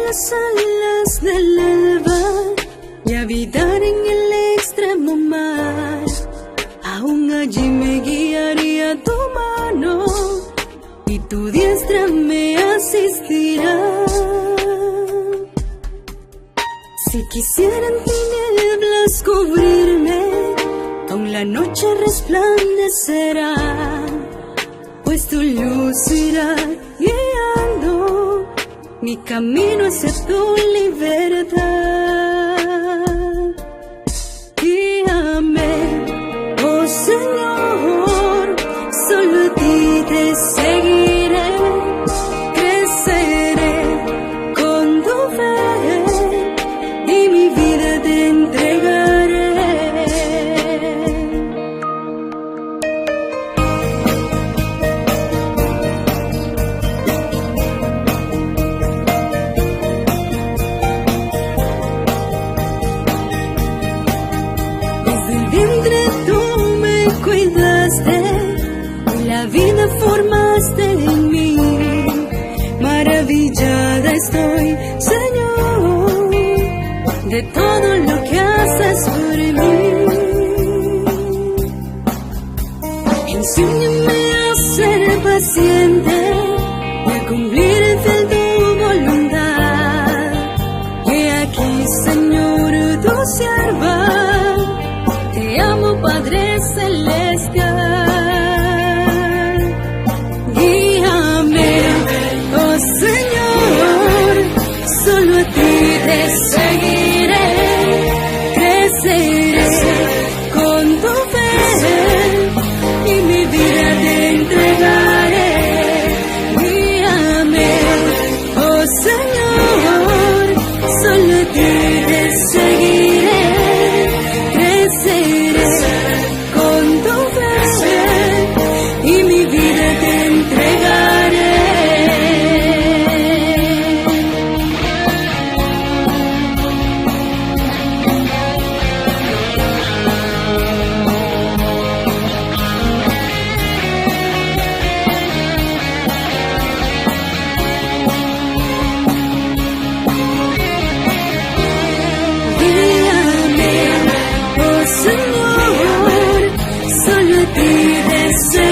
las alas del alba y habitar en el extremo mar. Aún allí me guiaría tu mano y tu diestra me asistirá. Si quisieran tinieblas cubrirme, aún la noche resplandecerá, pues tu luz irá guiando mi camino hacia tu libertad. Guíame, oh Señor, solo a ti te seguiré, creceré con tu fe y mi vida te entregaré. La vida formaste en mí, maravillada estoy, Señor, de todo lo que haces por mí. Enséñame a ser paciente y a cumplir fiel tu voluntad. He aquí, Señor, tu sierva, te amo, Padre Celestial. Te seguiré, creceré con tu fe y mi vida te entregaré. Guíame, oh Señor, solo a ti te seguiré, creceré con tu fe y mi vida te entregaré. Señor, solo a ti deseo.